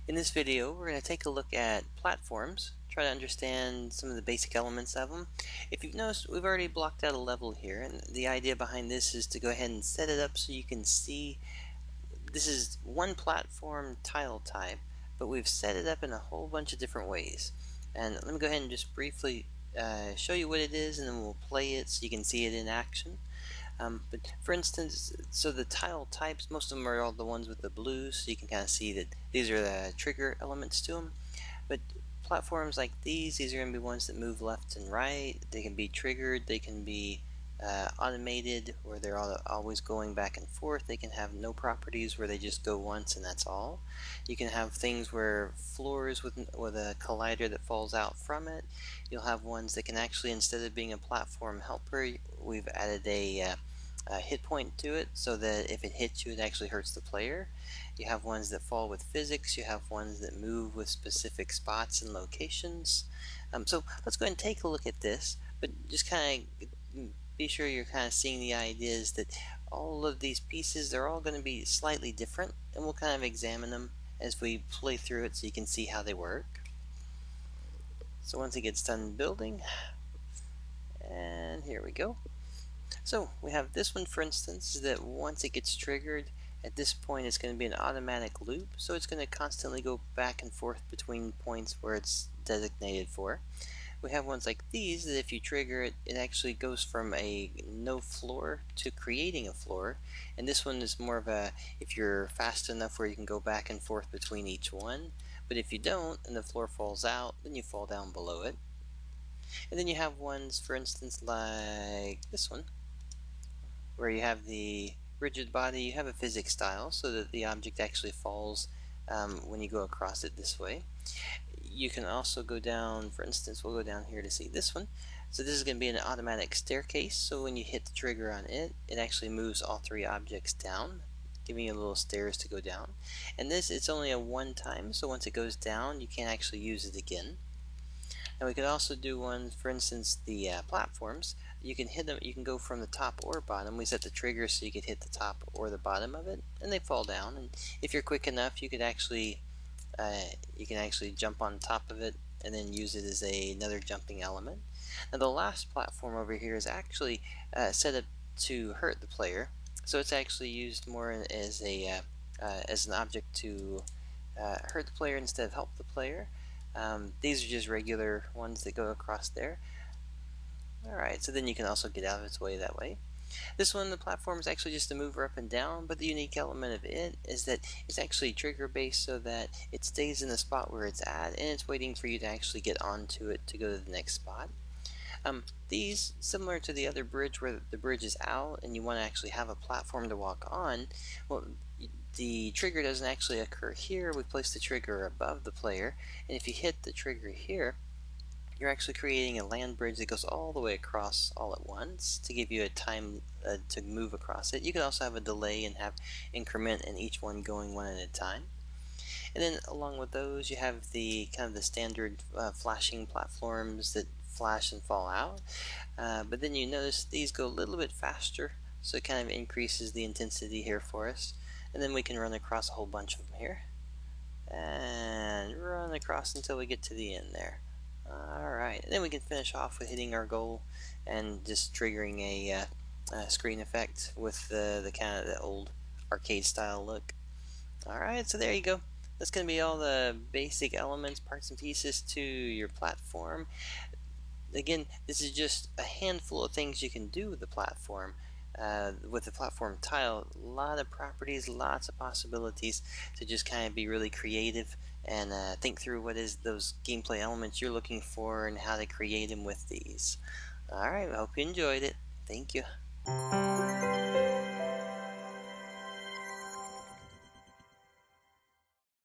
In this video, we're going to take a look at platforms, try to understand some of the basic elements of them. If you've noticed, we've already blocked out a level here, and the idea behind this is to go ahead and set it up so you can see this is one platform tile type, but we've set it up in a whole bunch of different ways. And let me go ahead and just briefly show you what it is, and then we'll play it so you can see it in action. But for instance, so the tile types, most of them are all the ones with the blue, so you can kind of see that these are the trigger elements to them. But platforms like these are going to be ones that move left and right. They can be triggered, they can be automated, where they're always going back and forth. They can have no properties, where they just go once and that's all. You can have things where floors with a collider that falls out from it. You'll have ones that can actually, instead of being a platform helper, we've added a hit point to it so that if it hits you, it actually hurts the player. You have ones that fall with physics. You have ones that move with specific spots and locations. So let's go ahead and take a look at this, but just kind of be sure you're kind of seeing the ideas that all of these pieces, they're all going to be slightly different, and we'll kind of examine them as we play through it so you can see how they work. So once it gets done building, and here we go. So we have this one, for instance, that once it gets triggered, at this point it's going to be an automatic loop, so it's going to constantly go back and forth between points where it's designated for. We have ones like these that if you trigger it, it actually goes from a no floor to creating a floor. And this one is more of a, if you're fast enough where you can go back and forth between each one. But if you don't and the floor falls out, then you fall down below it. And then you have ones, for instance, like this one, where you have the rigid body. You have a physics style so that the object actually falls when you go across it this way. You can also go down, for instance, we'll go down here to see this one. So this is going to be an automatic staircase, so when you hit the trigger on it, it actually moves all three objects down, giving you little stairs to go down. And this, it's only a one time, so once it goes down, you can't actually use it again. And we could also do one, for instance, the platforms. You can hit them, you can go from the top or bottom. We set the trigger so you could hit the top or the bottom of it, and they fall down. And if you're quick enough, you could actually jump on top of it and then use it as another jumping element. Now the last platform over here is actually set up to hurt the player, so it's actually used more as an object to hurt the player instead of help the player. These are just regular ones that go across there. Alright, so then you can also get out of its way that way. This one, the platform, is actually just a mover up and down, but the unique element of it is that it's actually trigger based so that it stays in the spot where it's at, and it's waiting for you to actually get onto it to go to the next spot. These, similar to the other bridge where the bridge is out and you want to actually have a platform to walk on, well, the trigger doesn't actually occur here. We place the trigger above the player, and if you hit the trigger here, you're actually creating a land bridge that goes all the way across all at once to give you a time to move across it. You can also have a delay and have increment in each one going one at a time. And then along with those, you have the kind of the standard flashing platforms that flash and fall out. But then you notice these go a little bit faster, so it kind of increases the intensity here for us. And then we can run across a whole bunch of them here. And run across until we get to the end there. Alright, and then we can finish off with hitting our goal and just triggering a screen effect with the kind of the old arcade style look. Alright, so there you go. That's going to be all the basic elements, parts and pieces to your platform. Again, this is just a handful of things you can do with the platform. With the platform tile, a lot of properties, lots of possibilities to just kind of be really creative and think through what is those gameplay elements you're looking for and how to create them with these. Alright, I hope you enjoyed it. Thank you.